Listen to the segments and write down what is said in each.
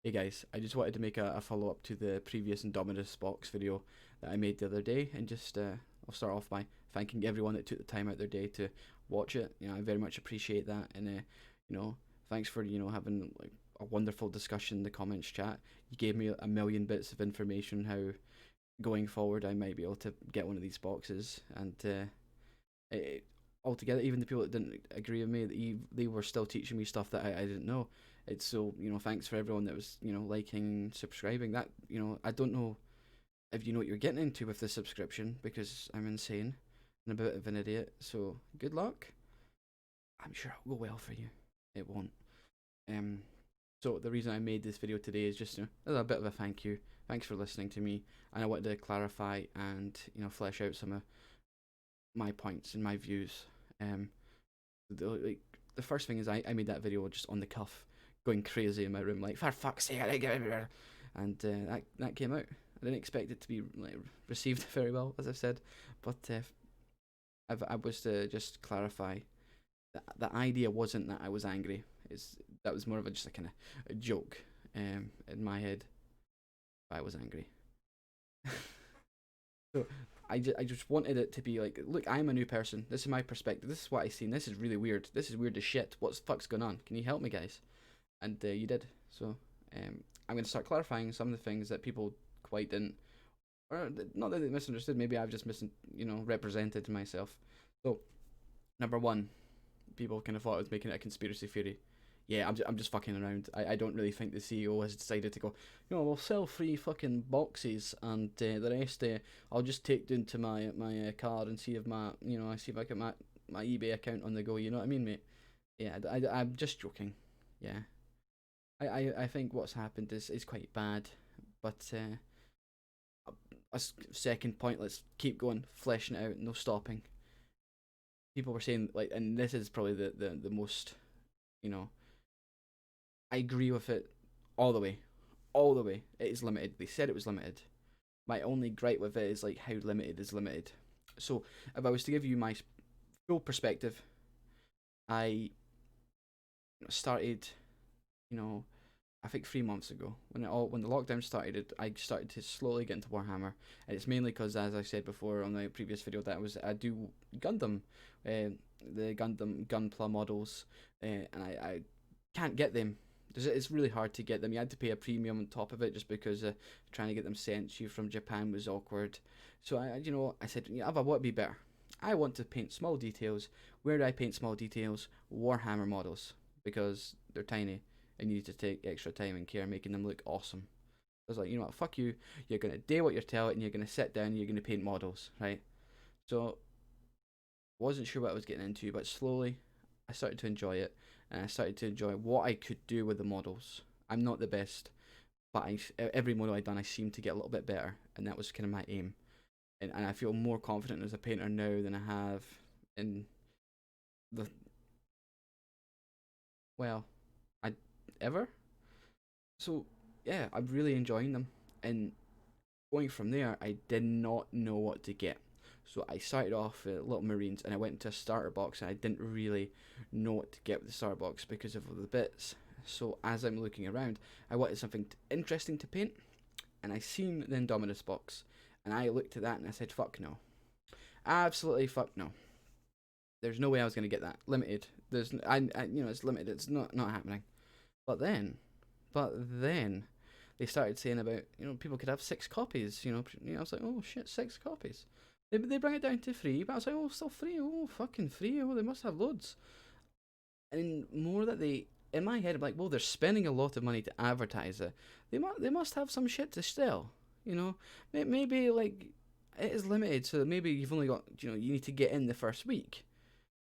Hey guys, I just wanted to make a follow up to the previous Indomitus box video that I made the other day, and just I'll start off by thanking everyone that took the time out their day to watch it. I very much appreciate that, and thanks for having like a wonderful discussion in the comments chat. You gave me a million bits of information how going forward I might be able to get one of these boxes, and it, altogether, even the people that didn't agree with me, they were still teaching me stuff that I didn't know. It's so, thanks for everyone that was, liking, subscribing. That, I don't know if you know what you're getting into with the subscription, because I'm insane and a bit of an idiot. So good luck. I'm sure it'll go well for you. It won't. Um. So the reason I made this video today is just a bit of a thank you. Thanks for listening to me, and I wanted to clarify and flesh out some of my points and my views. Um, the first thing is I made that video just on the cuff, going crazy in my room, like for fuck's sake, and that came out. I didn't expect it to be like received very well, as I've said, but I was to just clarify that the idea wasn't that I was angry. That was more of just a kind of a joke in my head. I was angry. So I just wanted it to be like, look, I'm a new person. This is my perspective. This is what I seen. This is really weird. This is weird as shit. What the fuck's going on? Can you help me, guys? And you did. So I'm going to start clarifying some of the things that people quite didn't, or not that they misunderstood. Maybe I've just represented myself. So number one, people kind of thought I was making it a conspiracy theory. Yeah, I'm just fucking around. I don't really think the CEO has decided to go, we'll sell 3 fucking boxes, and the rest I'll just take into my card and see if I see if I get my eBay account on the go. You know what I mean, mate? Yeah, I'm just joking. Yeah, I think what's happened is quite bad, but a second point. Let's keep going, fleshing it out, no stopping. People were saying, like, and this is probably the most, I agree with it all the way. All the way. It is limited. They said it was limited. My only gripe with it is like how limited is limited. So if I was to give you my full perspective, I started, I think 3 months ago when the lockdown started. I started to slowly get into Warhammer, and it's mainly because, as I said before on the previous video, that I do Gundam, the Gundam Gunpla models, and I can't get them. It's really hard to get them. You had to pay a premium on top of it just because trying to get them sent to you from Japan was awkward. So I said, Ava, what would be better? I want to paint small details. Where do I paint small details? Warhammer models, because they're tiny and you need to take extra time and care making them look awesome. I was like, you know what, fuck you. You're gonna do what you're told, and you're gonna sit down and you're gonna paint models, right? So wasn't sure what I was getting into, but slowly I started to enjoy it, and I started to enjoy what I could do with the models. I'm not the best, but every model I done, I seemed to get a little bit better, and that was kind of my aim. And I feel more confident as a painter now than I have in the well, I ever. So yeah, I'm really enjoying them, and going from there, I did not know what to get. So I started off with Little Marines, and I went into a starter box, and I didn't really know what to get with the starter box because of the bits. So as I'm looking around, I wanted something interesting to paint, and I seen the Indomitus box, and I looked at that and I said, "Fuck no, absolutely fuck no." There's no way I was gonna get that limited. It's limited. It's not happening. But then they started saying about people could have 6 copies. I was like, oh shit, 6 copies. They bring it down to 3, but I was like, oh, still 3. Oh, fucking 3. Oh, they must have loads. And more that they, in my head, I'm like, well, they're spending a lot of money to advertise it. They must have some shit to sell. Maybe like it is limited, so maybe you've only got you need to get in the first week.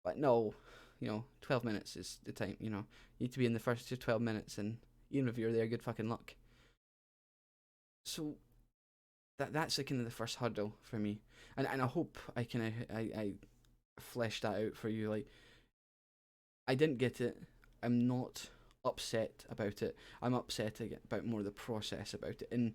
But no, 12 minutes is the time. You need to be in the first 12 minutes, and even if you're there, good fucking luck. So that's like kind of the first hurdle for me, and I hope I kind of I fleshed that out for you. Like, I didn't get it. I'm not upset about it. I'm upset about more the process about it. And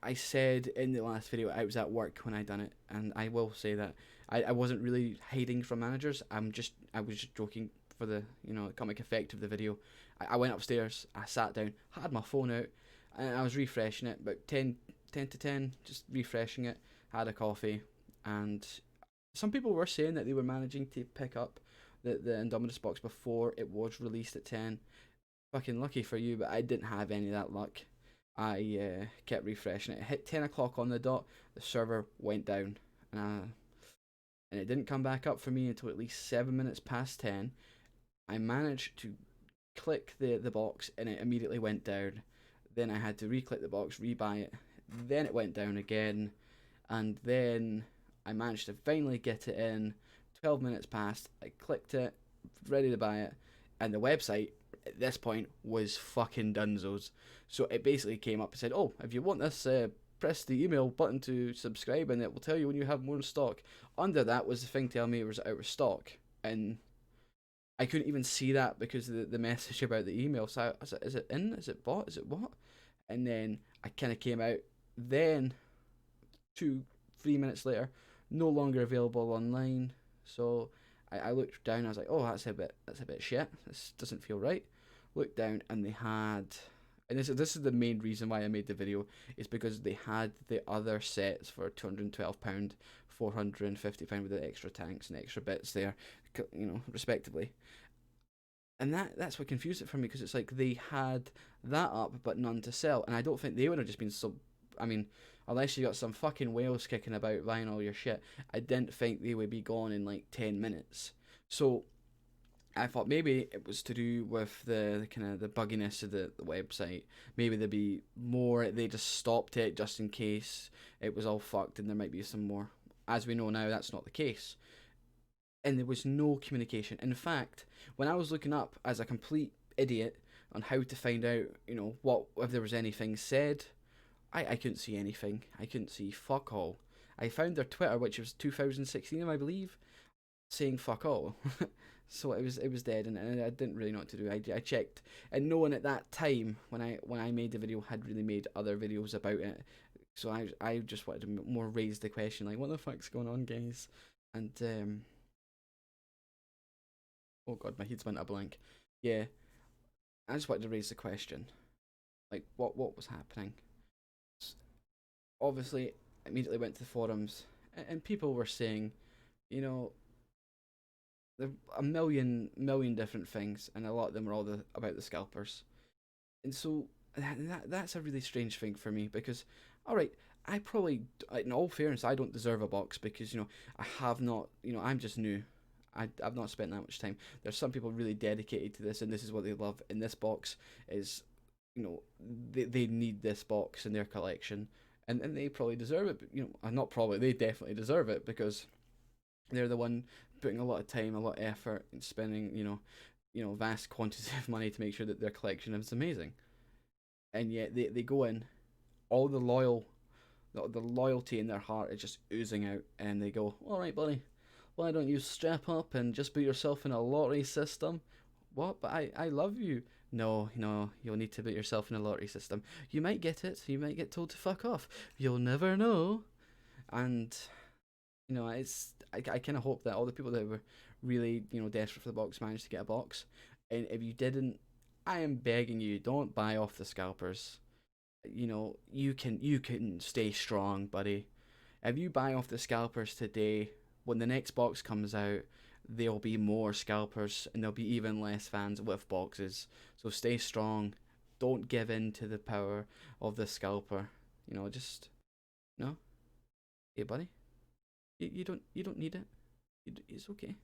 I said in the last video I was at work when I done it, and I will say that I wasn't really hiding from managers. I was just joking for the comic effect of the video. I went upstairs, I sat down, had my phone out, and I was refreshing it, about 10 to 10, just refreshing it, had a coffee, and some people were saying that they were managing to pick up the Indomitus box before it was released at 10. Fucking lucky for you, but I didn't have any of that luck. I kept refreshing it. It hit 10 o'clock on the dot, the server went down, and it didn't come back up for me until at least 7 minutes past 10. I managed to click the box and it immediately went down. Then I had to re-click the box, re-buy it. Then it went down again, and then I managed to finally get it in. 12 minutes passed, I clicked it, ready to buy it, and the website at this point was fucking dunzos. So it basically came up and said, oh, if you want this, press the email button to subscribe and it will tell you when you have more in stock. Under that was the thing telling me it was out of stock, and I couldn't even see that because of the message about the email. So I was like, is it in? Is it bought? Is it what? And then I kind of came out. Then 2-3 minutes later, no longer available online. So I looked down. I was like, oh, that's a bit shit. This doesn't feel right. Looked down and they had, and this is the main reason why I made the video, is because they had the other sets for £212, £450 with the extra tanks and extra bits there, you know, respectively. And that's what confused it for me, because it's like they had that up but none to sell, and I don't think they would have just been so. I mean, unless you got some fucking whales kicking about buying all your shit, I didn't think they would be gone in like 10 minutes. So I thought maybe it was to do with the kind of the bugginess of the website. Maybe there'd be more. They just stopped it just in case it was all fucked, and there might be some more. As we know now, that's not the case. And there was no communication. In fact, when I was looking up as a complete idiot on how to find out, you know, what if there was anything said, I couldn't see anything. I couldn't see fuck all. I found their Twitter, which was 2016, I believe, saying fuck all. So it was dead, and I didn't really know what to do. I checked, and no one at that time when I made the video had really made other videos about it. So I just wanted to more raise the question, like, what the fuck's going on, guys? And oh god, my head's went a blank. Yeah, I just wanted to raise the question, like, what was happening? Obviously, I immediately went to the forums, and people were saying, you know, there are a million different things, and a lot of them are all about the scalpers. And so that's a really strange thing for me, because, all right, I probably, in all fairness, I don't deserve a box, because, you know, I have not, you know, I'm just new. I've not spent that much time. There's some people really dedicated to this, and this is what they love. And this box is, you know, they need this box in their collection, and they probably deserve it. But, you know, not probably, they definitely deserve it, because they're the one putting a lot of time, a lot of effort, and spending, you know, vast quantities of money to make sure that their collection is amazing. And yet they go in, all the loyalty in their heart is just oozing out, and they go, all right, buddy, why don't you strap up and just put yourself in a lottery system? What? But I love you. No, you'll need to put yourself in a lottery system. You might get it. You might get told to fuck off. You'll never know. And, you know, I kind of hope that all the people that were really, you know, desperate for the box managed to get a box. And if you didn't, I am begging you, don't buy off the scalpers. You know, you can stay strong, buddy. If you buy off the scalpers today, when the next box comes out, there'll be more scalpers, and there'll be even less fans with boxes. So stay strong. Don't give in to the power of the scalper. You know, just no. Hey, buddy, you don't need it. It's okay.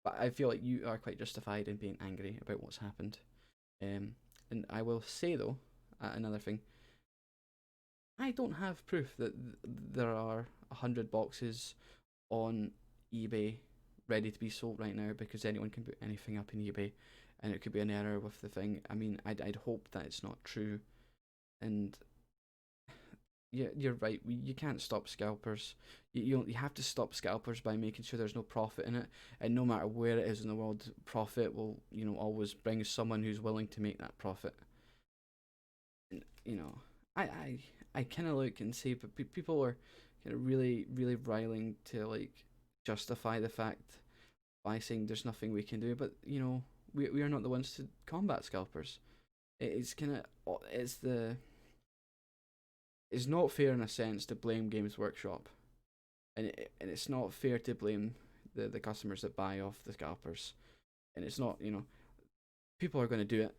But I feel like you are quite justified in being angry about what's happened. And I will say though, another thing. I don't have proof that there are 100 boxes on eBay ready to be sold right now, because anyone can put anything up in eBay, and it could be an error with the thing. I mean, I'd hope that it's not true, and yeah, you're right. You can't stop scalpers. You have to stop scalpers by making sure there's no profit in it, and no matter where it is in the world, profit will, you know, always bring someone who's willing to make that profit. And, you know, I kind of look and see, but people are kind of really riling to like justify the fact by saying there's nothing we can do. But, you know, we are not the ones to combat scalpers. It's kind of it's not fair in a sense to blame Games Workshop, and it's not fair to blame the customers that buy off the scalpers, and it's not, people are going to do it.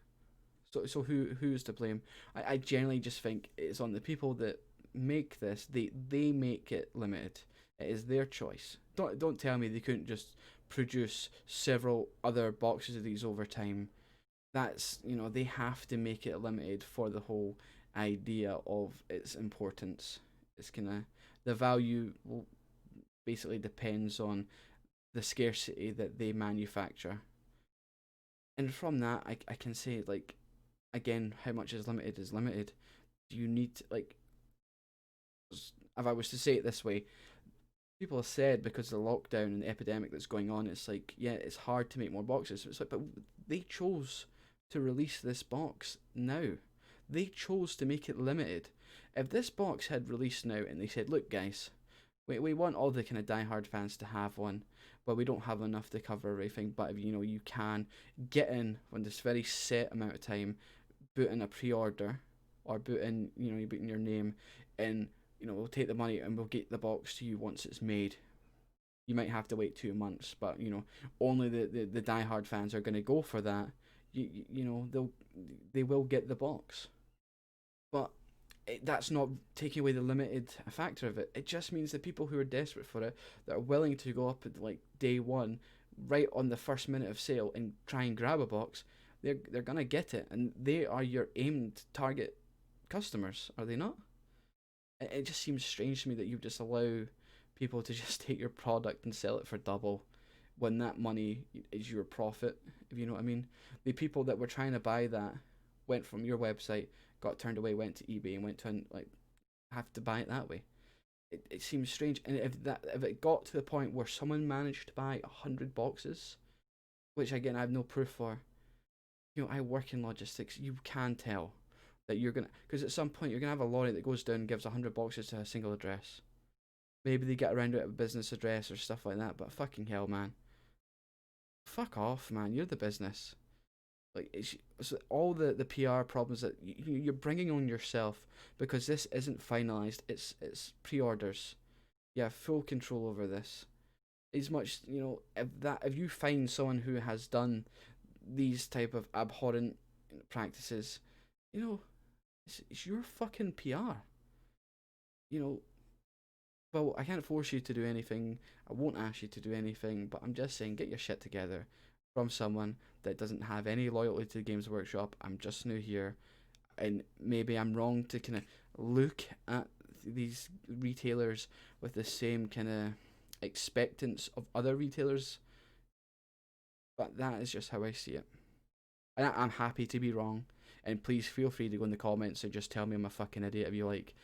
So who's to blame? I generally just think it's on the people that make this. They make it limited. It is their choice. Don't tell me they couldn't just produce several other boxes of these over time. That's, they have to make it limited for the whole idea of its importance. It's kind of, the value will basically depends on the scarcity that they manufacture. And from that, I can say, like, again, how much is limited is limited. Do you need, like, if I was to say it this way, people have said because of the lockdown and the epidemic that's going on, it's like, yeah, it's hard to make more boxes. It's like, but they chose to release this box now. They chose to make it limited. If this box had released now and they said, look guys, we want all the kind of diehard fans to have one, but we don't have enough to cover everything, but if you can get in on this very set amount of time, put in a pre-order, or put in, you put in your name, and we'll take the money and we'll get the box to you once it's made. You might have to wait 2 months, but only the diehard fans are going to go for that. They will get the box. But that's not taking away the limited factor of it. It just means the people who are desperate for it, that are willing to go up at like day one, right on the first minute of sale, and try and grab a box, they're gonna get it, and they are your aimed target customers, are they not? It just seems strange to me that you just allow people to just take your product and sell it for double, when that money is your profit, if you know what I mean. The people that were trying to buy that went from your website, got turned away, went to eBay, and went to have to buy it that way. It seems strange. And if it got to the point where someone managed to buy 100 boxes, which again I have no proof for, I work in logistics, you can tell that you're gonna, because at some point you're gonna have a lorry that goes down and gives 100 boxes to a single address. Maybe they get around it at a business address or stuff like that, but fucking hell, man. Fuck off, man. You're the business. Like, it's all the PR problems that you're bringing on yourself, because this isn't finalized. It's pre-orders. You have full control over this. As much, if you find someone who has done these type of abhorrent practices, it's your fucking PR. Well, I can't force you to do anything. I won't ask you to do anything, but I'm just saying, get your shit together from someone that doesn't have any loyalty to the Games Workshop. I'm just new here, and maybe I'm wrong to kind of look at these retailers with the same kind of expectance of other retailers, but that is just how I see it. And I'm happy to be wrong, and please feel free to go in the comments and just tell me I'm a fucking idiot if you like.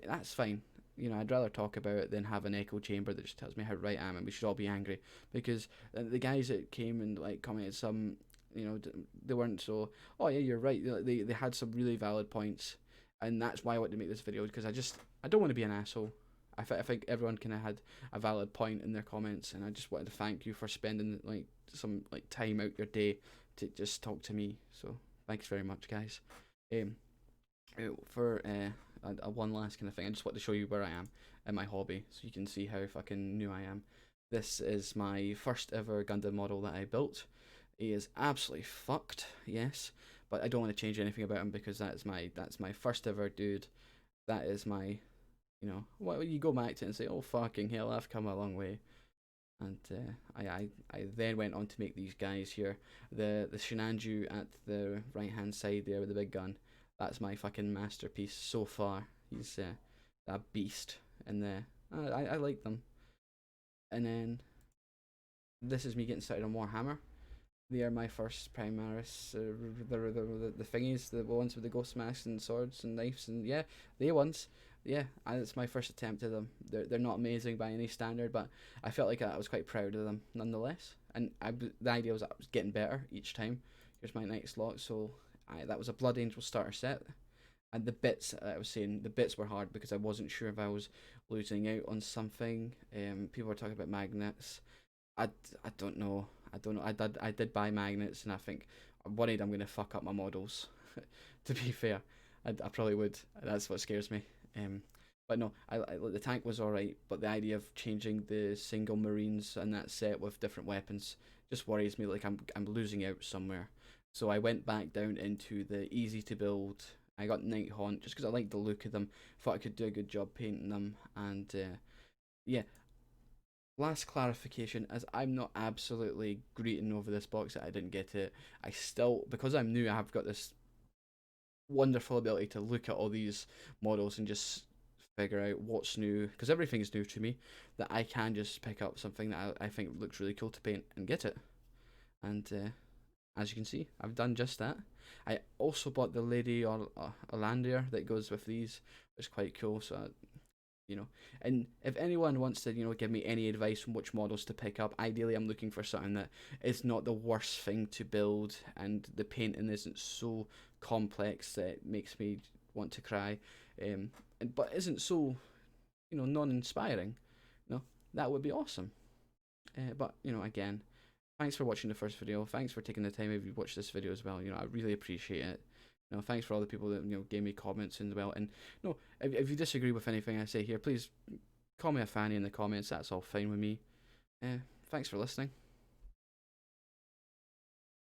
That's fine. I'd rather talk about it than have an echo chamber that just tells me how right I am, and we should all be angry. Because the guys that came and commented some, they weren't so, oh yeah, you're right. They had some really valid points, and that's why I wanted to make this video, because I don't want to be an asshole. I think everyone kind of had a valid point in their comments, and I just wanted to thank you for spending some time out your day to just talk to me. So thanks very much, guys. For a one last kind of thing, I just want to show you where I am in my hobby, so you can see how fucking new I am. This is my first ever Gundam model that I built. He is absolutely fucked, yes, but I don't want to change anything about him, because that's my first ever dude. That is my, what you go back to and say, oh fucking hell, I've come a long way. And I then went on to make these guys here. The Shinanju at the right hand side there with the big gun. That's my fucking masterpiece so far. He's a beast, and I like them. And then this is me getting started on Warhammer. They are my first Primaris, the thingies, the ones with the ghost masks and swords and knives, and yeah, they ones. Yeah, it's my first attempt at them. They're not amazing by any standard, but I felt like I was quite proud of them nonetheless. And the idea was I was getting better each time. Here's my next lot, so that was a Blood Angel starter set. And the bits, I was saying, the bits were hard because I wasn't sure if I was losing out on something. People were talking about magnets. I don't know. I don't know. I did buy magnets, and I think I'm worried I'm gonna fuck up my models. To be fair, I probably would. That's what scares me. Um, but no, the tank was alright, but the idea of changing the single marines and that set with different weapons just worries me. Like I'm losing out somewhere. So I went back down into the easy to build. I got Night Haunt just because I liked the look of them. Thought I could do a good job painting them, and yeah. Last clarification, as I'm not absolutely greeting over this box that I didn't get it. I still, because I'm new, I have got this wonderful ability to look at all these models and just figure out what's new, because everything's new to me, that I can just pick up something that I think looks really cool to paint and get it. And as you can see, I've done just that. I also bought the Lady or Orlandier that goes with these, which is quite cool. So and if anyone wants to give me any advice on which models to pick up, ideally I'm looking for something that is not the worst thing to build and the painting isn't so complex that it makes me want to cry, but isn't so non-inspiring. That would be awesome. But again, thanks for watching the first video. Thanks for taking the time if you watched this video as well. I really appreciate it. Thanks for all the people that gave me comments as well. And no, if you disagree with anything I say here, please call me a fanny in the comments. That's all fine with me. Thanks for listening.